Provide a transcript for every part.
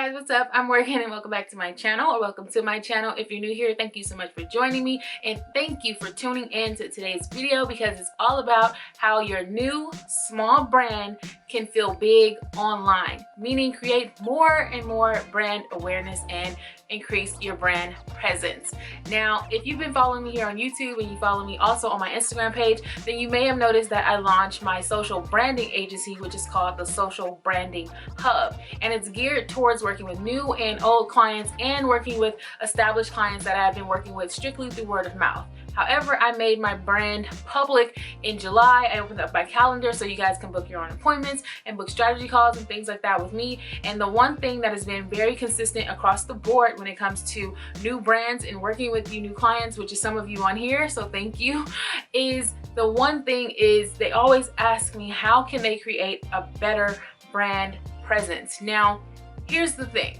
guys, what's up? I'm Morgan and welcome back to my channel, or welcome to my channel. If you're new here, thank you so much for joining me, and thank you for tuning in to today's video, because it's all about how your new small brand can feel big online, meaning create more and more brand awareness and increase your brand presence. Now, if you've been following me here on YouTube and you follow me also on my Instagram page, then you may have noticed that I launched my social branding agency, which is called the Social Branding Hub, and it's geared towards working with new and old clients and working with established clients that I've been working with strictly through word of mouth. However, I made my brand public in July. I opened up my calendar so you guys can book your own appointments and book strategy calls and things like that with me. And the one thing that has been very consistent across the board when it comes to new brands and working with you new clients, which is some of you on here, so thank you, is the one thing is they always ask me, how can they create a better brand presence? Now, here's the thing.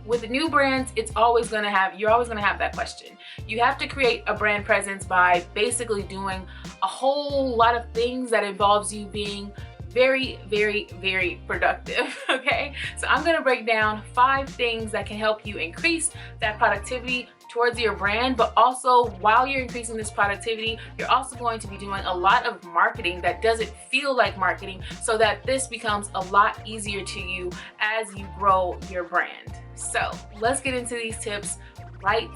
With new brands, you're always gonna have that question. You have to create a brand presence by basically doing a whole lot of things that involves you being very, very, very productive, okay? So I'm gonna break down 5 things that can help you increase that productivity towards your brand, but also while you're increasing this productivity, you're also going to be doing a lot of marketing that doesn't feel like marketing, so that this becomes a lot easier to you as you grow your brand. So let's get into these tips right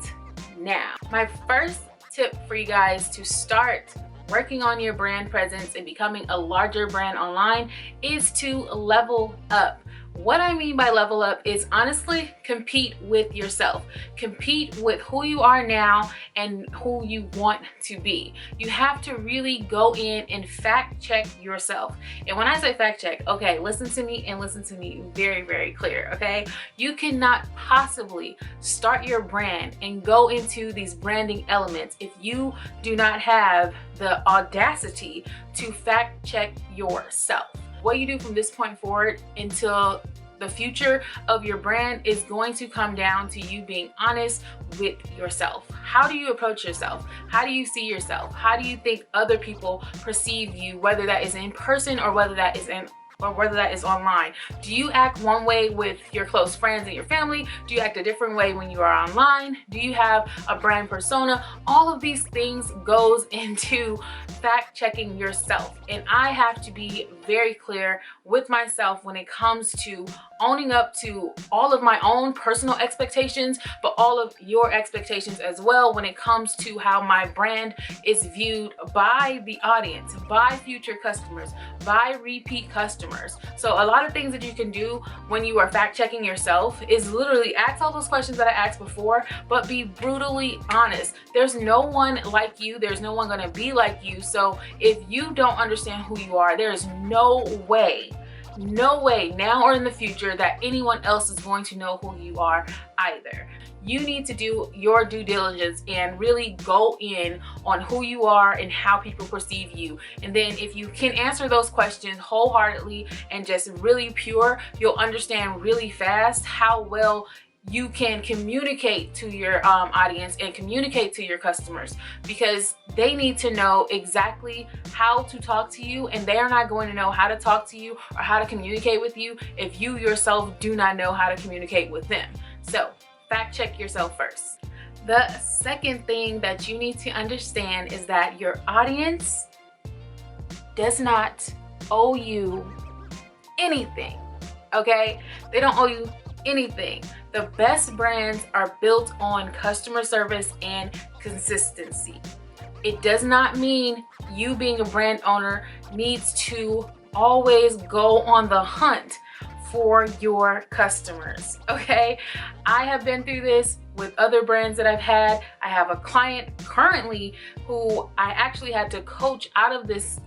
now. My first tip for you guys to start working on your brand presence and becoming a larger brand online is to level up. What I mean by level up is honestly compete with yourself. Compete with who you are now and who you want to be. You have to really go in and fact check yourself. And when I say fact check, okay, listen to me and listen to me very, very clear, okay? You cannot possibly start your brand and go into these branding elements if you do not have the audacity to fact check yourself. What you do from this point forward until the future of your brand is going to come down to you being honest with yourself. How do you approach yourself? How do you see yourself? How do you think other people perceive you, whether that is in person or whether that is online? Do you act one way with your close friends and your family? Do you act a different way when you are online? Do you have a brand persona? All of these things goes into fact checking yourself, and I have to be very clear with myself when it comes to owning up to all of my own personal expectations, but all of your expectations as well when it comes to how my brand is viewed by the audience, by future customers, by repeat customers. So a lot of things that you can do when you are fact checking yourself is literally ask all those questions that I asked before, but be brutally honest. There's no one like you. There's no one gonna be like you. So if you don't understand who you are, there is no way now or in the future that anyone else is going to know who you are either. You need to do your due diligence and really go in on who you are and how people perceive you. And then if you can answer those questions wholeheartedly and just really pure, you'll understand really fast how well you can communicate to your audience and communicate to your customers, because they need to know exactly how to talk to you, and they are not going to know how to talk to you or how to communicate with you if you yourself do not know how to communicate with them. So fact check yourself first. The second thing that you need to understand is that your audience does not owe you anything, okay? They don't owe you anything. The best brands are built on customer service and consistency. It does not mean you being a brand owner needs to always go on the hunt for your customers, okay? I have been through this with other brands that I've had. I have a client currently who I actually had to coach out of this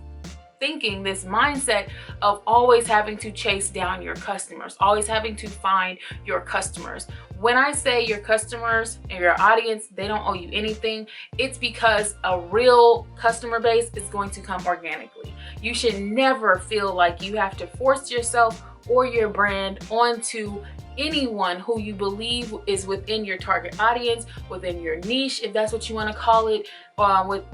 thinking, this mindset of always having to chase down your customers, always having to find your customers. When I say your customers and your audience, they don't owe you anything, it's because a real customer base is going to come organically. You should never feel like you have to force yourself or your brand onto anyone who you believe is within your target audience, within your niche, if that's what you want to call it, with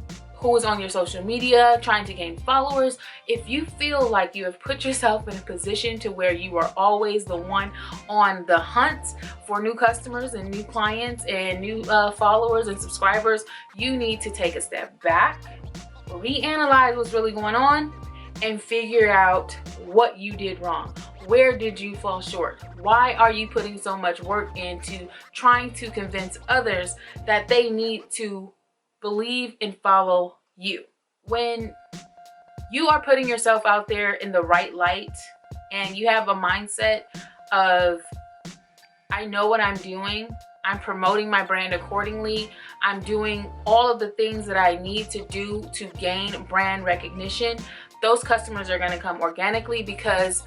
who is on your social media, trying to gain followers. If you feel like you have put yourself in a position to where you are always the one on the hunt for new customers and new clients and new followers and subscribers, you need to take a step back, reanalyze what's really going on, and figure out what you did wrong. Where did you fall short? Why are you putting so much work into trying to convince others that they need to believe and follow you? When you are putting yourself out there in the right light and you have a mindset of, I know what I'm doing, I'm promoting my brand accordingly, I'm doing all of the things that I need to do to gain brand recognition, those customers are going to come organically, because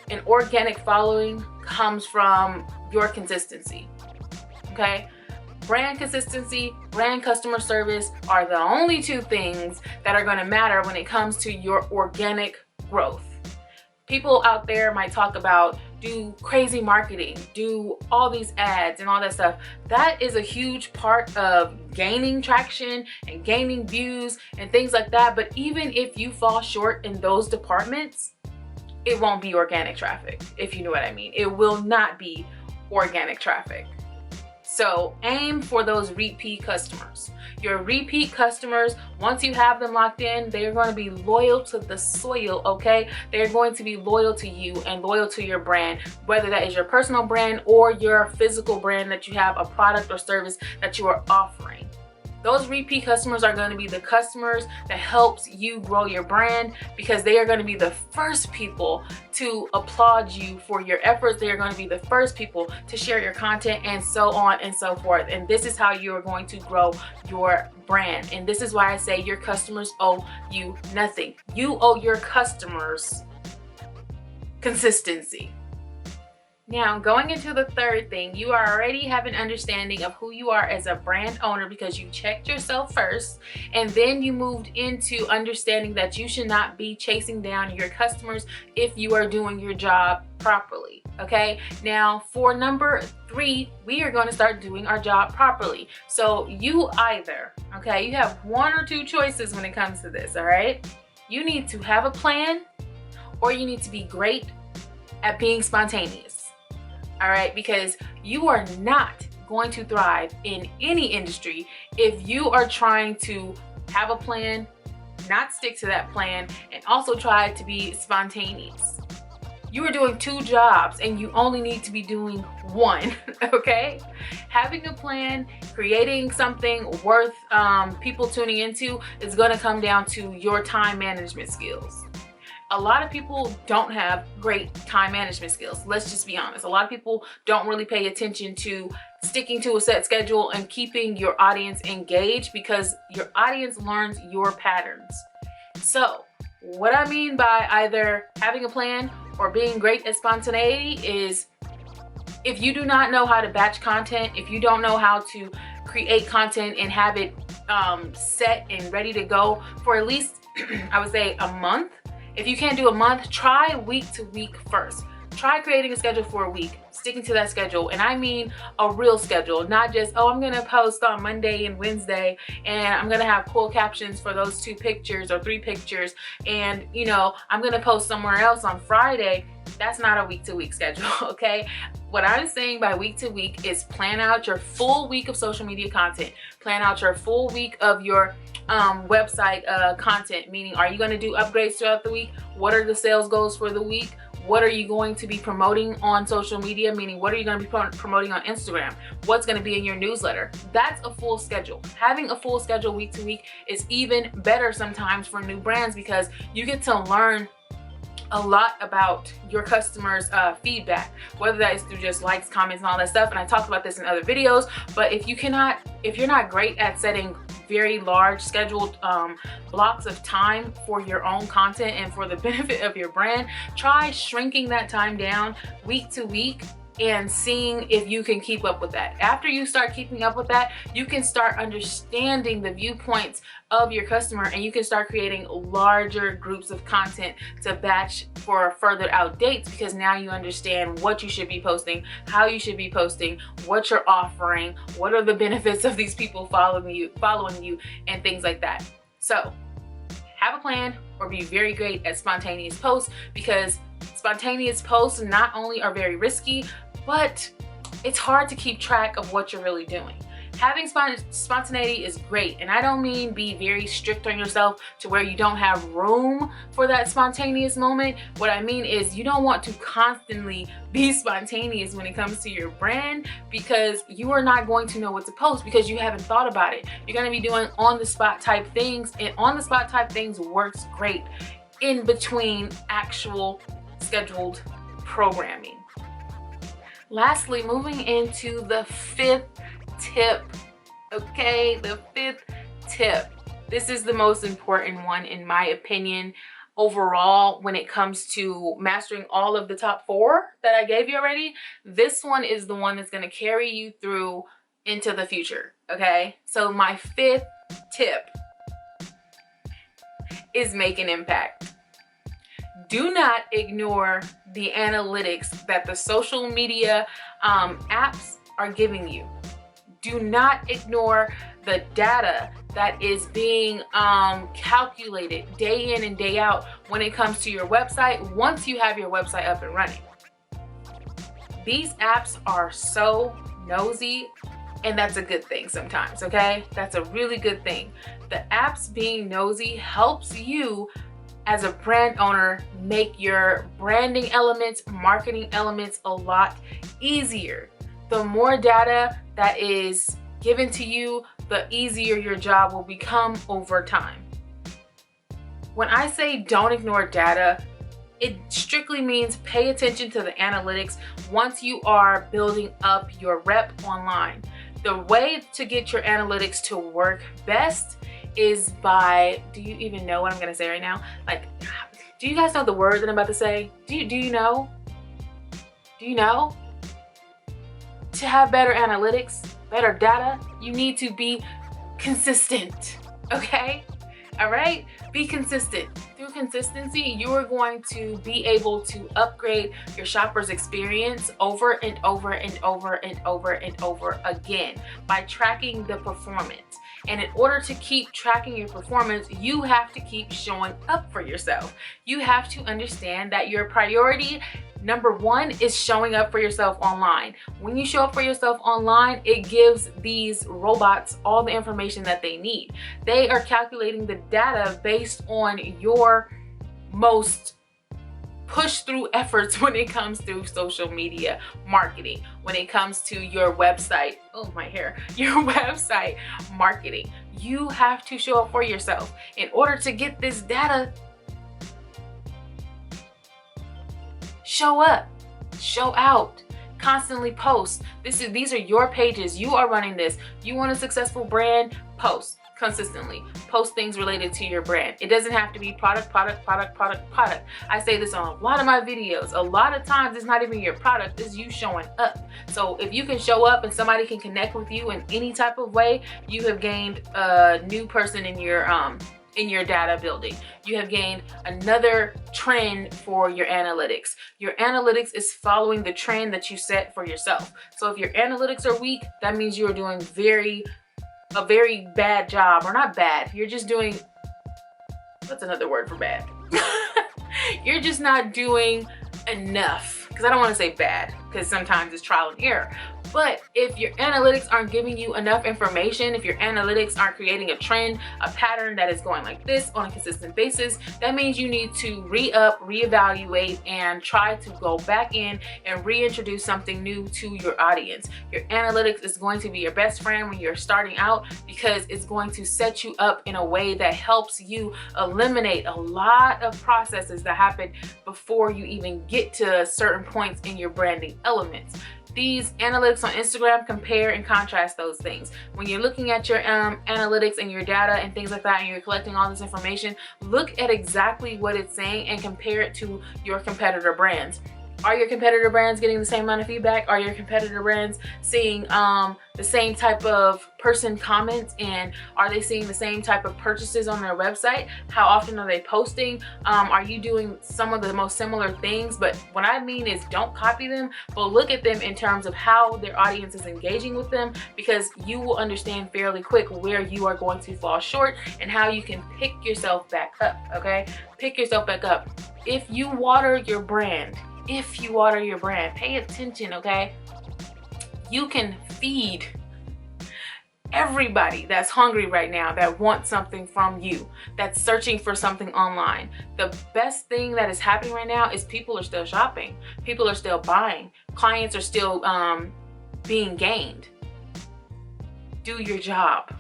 an organic following comes from your consistency. Okay? Brand consistency, brand customer service are the only two things that are going to matter when it comes to your organic growth. People out there might talk about do crazy marketing, do all these ads and all that stuff. That is a huge part of gaining traction and gaining views and things like that. But even if you fall short in those departments, it won't be organic traffic, if you know what I mean. It will not be organic traffic. So aim for those repeat customers. Your repeat customers, once you have them locked in, they're going to be loyal to the soil, okay? They're going to be loyal to you and loyal to your brand, whether that is your personal brand or your physical brand that you have, a product or service that you are offering. Those repeat customers are going to be the customers that helps you grow your brand, because they are going to be the first people to applaud you for your efforts. They are going to be the first people to share your content, and so on and so forth. And this is how you are going to grow your brand. And this is why I say your customers owe you nothing. You owe your customers consistency. Now, going into the third thing, you already have an understanding of who you are as a brand owner because you checked yourself first, and then you moved into understanding that you should not be chasing down your customers if you are doing your job properly. Okay, now for number 3, we are going to start doing our job properly. So you either, okay, you have one or two choices when it comes to this. All right, you need to have a plan, or you need to be great at being spontaneous. All right, because you are not going to thrive in any industry if you are trying to have a plan, not stick to that plan, and also try to be spontaneous. You are doing 2 jobs and you only need to be doing 1, okay? Having a plan, creating something worth people tuning into is gonna come down to your time management skills. A lot of people don't have great time management skills. Let's just be honest. A lot of people don't really pay attention to sticking to a set schedule and keeping your audience engaged, because your audience learns your patterns. So what I mean by either having a plan or being great at spontaneity is, if you do not know how to batch content, if you don't know how to create content and have it set and ready to go for at least, I would say, a month. If you can't do a month, try week to week first. Try creating a schedule for a week, sticking to that schedule. And I mean a real schedule, not just, oh, I'm gonna post on Monday and Wednesday and I'm gonna have cool captions for those 2 pictures or 3 pictures, and you know, I'm gonna post somewhere else on Friday. That's not a week to week schedule, okay? What I'm saying by week to week is plan out your full week of social media content. Plan out your full week of your website content, meaning, are you going to do upgrades throughout the week? What are the sales goals for the week? What are you going to be promoting on social media, meaning what are you going to be promoting on Instagram? What's going to be in your newsletter? That's a full schedule. Having a full schedule week to week is even better sometimes for new brands, because you get to learn a lot about your customers' feedback, whether that is through just likes, comments, and all that stuff. And I talked about this in other videos, but if you're not great at setting very large scheduled blocks of time for your own content and for the benefit of your brand, try shrinking that time down week to week and seeing if you can keep up with that. After you start keeping up with that, you can start understanding the viewpoints of your customer, and you can start creating larger groups of content to batch for further out dates, because now you understand what you should be posting, how you should be posting, what you're offering, what are the benefits of these people following you, and things like that. So have a plan or be very great at spontaneous posts, because spontaneous posts not only are very risky, but it's hard to keep track of what you're really doing. Having spontaneity is great, and I don't mean be very strict on yourself to where you don't have room for that spontaneous moment. What I mean is you don't want to constantly be spontaneous when it comes to your brand, because you are not going to know what to post because you haven't thought about it. You're going to be doing on-the-spot type things, and on-the-spot type things works great in between actual scheduled programming. Lastly, moving into the fifth tip, okay, the fifth tip. This is the most important one in my opinion overall when it comes to mastering all of the top 4 that I gave you already. This one is the one that's going to carry you through into the future, okay? So my fifth tip is make an impact. Do not ignore the analytics that the social media apps are giving you. Do not ignore the data that is being calculated day in and day out when it comes to your website once you have your website up and running. These apps are so nosy, and that's a good thing sometimes, okay? That's a really good thing. The apps being nosy helps you as a brand owner make your branding elements, marketing elements a lot easier. The more data that is given to you, the easier your job will become over time. When I say don't ignore data, it strictly means pay attention to the analytics once you are building up your rep online. The way to get your analytics to work best is by, do you even know what I'm gonna say right now? Like, do you guys know the word that I'm about to say? Do you know? Do you know? To have better analytics, better data, you need to be consistent, okay? All right, be consistent. Through consistency, you are going to be able to upgrade your shopper's experience over and over and over and over and over again by tracking the performance. And in order to keep tracking your performance, you have to keep showing up for yourself. You have to understand that your priority number 1 is showing up for yourself online. When you show up for yourself online, it gives these robots all the information that they need. They are calculating the data based on your most push through efforts when it comes to social media marketing, when it comes to your website, oh my hair, your website marketing. You have to show up for yourself. In order to get this data, show up, show out, constantly post. These are your pages. You are running this. You want a successful brand? Post consistently. Post things related to your brand. It doesn't have to be product. I say this on a lot of my videos. A lot of times it's not even your product, it's you showing up. So if you can show up and somebody can connect with you in any type of way, you have gained a new person in your data building. You have gained another trend for your analytics. Your analytics is following the trend that you set for yourself. So if your analytics are weak, that means you are doing a very bad job, or not bad. You're just doing, what's another word for bad? You're just not doing enough, because I don't want to say bad, because sometimes it's trial and error. But if your analytics aren't giving you enough information, if your analytics aren't creating a trend, a pattern that is going like this on a consistent basis, that means you need to re-up, reevaluate, and try to go back in and reintroduce something new to your audience. Your analytics is going to be your best friend when you're starting out, because it's going to set you up in a way that helps you eliminate a lot of processes that happen before you even get to certain points in your branding elements. These analytics on Instagram compare and contrast those things. When you're looking at your analytics and your data and things like that, and you're collecting all this information, look at exactly what it's saying and compare it to your competitor brands. Are your competitor brands getting the same amount of feedback? Are your competitor brands seeing the same type of person comments, and are they seeing the same type of purchases on their website? How often are they posting? Are you doing some of the most similar things? But what I mean is, don't copy them, but look at them in terms of how their audience is engaging with them, because you will understand fairly quick where you are going to fall short and how you can pick yourself back up. Okay, pick yourself back up. If you water your brand, pay attention. Okay, you can feed everybody that's hungry right now, that wants something from you, that's searching for something online. The best thing that is happening right now is people are still shopping, people are still buying, clients are still being gained. Do your job.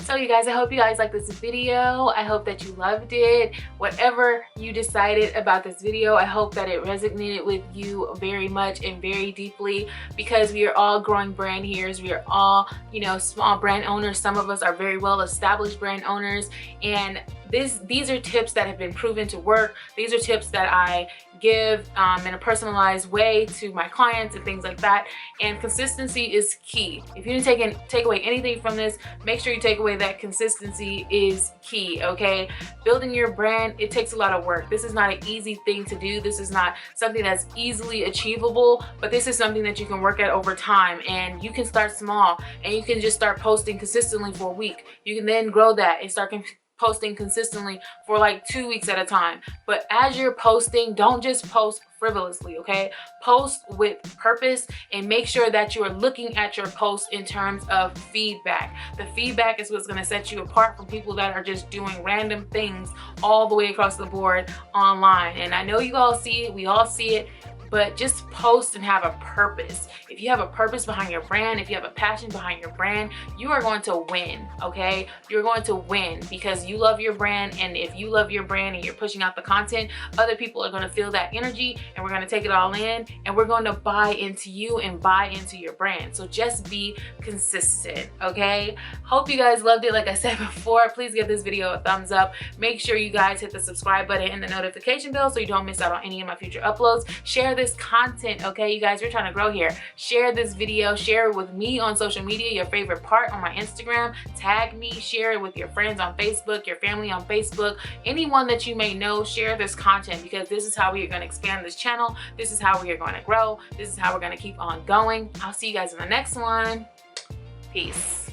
So you guys, I hope you guys liked this video. I hope that you loved it. Whatever you decided about this video, I hope that it resonated with you very much and very deeply, because we are all growing brand heroes. We are all, you know, small brand owners. Some of us are very well established brand owners, and these are tips that have been proven to work. These are tips that I give in a personalized way to my clients and things like that. And consistency is key. If you didn't take away anything from this, make sure you take away that consistency is key. Okay, building your brand, it takes a lot of work. This is not an easy thing to do. This is not something that's easily achievable, but this is something that you can work at over time. And you can start small, and you can just start posting consistently for a week. You can then grow that and start posting consistently for like 2 weeks at a time. But as you're posting, don't just post frivolously. Okay, post with purpose, and make sure that you are looking at your posts in terms of feedback. The feedback is what's going to set you apart from people that are just doing random things all the way across the board online. And I know you all see it, we all see it, but just post and have a purpose. If you have a purpose behind your brand, if you have a passion behind your brand, you are going to win. Okay, you're going to win because you love your brand. And if you love your brand and you're pushing out the content, other people are going to feel that energy, and we're going to take it all in, and we're going to buy into you and buy into your brand. So just be consistent. Okay, hope you guys loved it. Like I said before, please give this video a thumbs up. Make sure you guys hit the subscribe button and the notification bell so you don't miss out on any of my future uploads. Share this content. Okay, you guys, we're trying to grow here. Share this video, share it with me on social media, your favorite part on my Instagram, tag me, share it with your friends on Facebook, your family on Facebook, anyone that you may know. Share this content, because this is how we are going to expand this channel. This is how we are going to grow. This is how we're going to keep on going. I'll see you guys in the next one. Peace.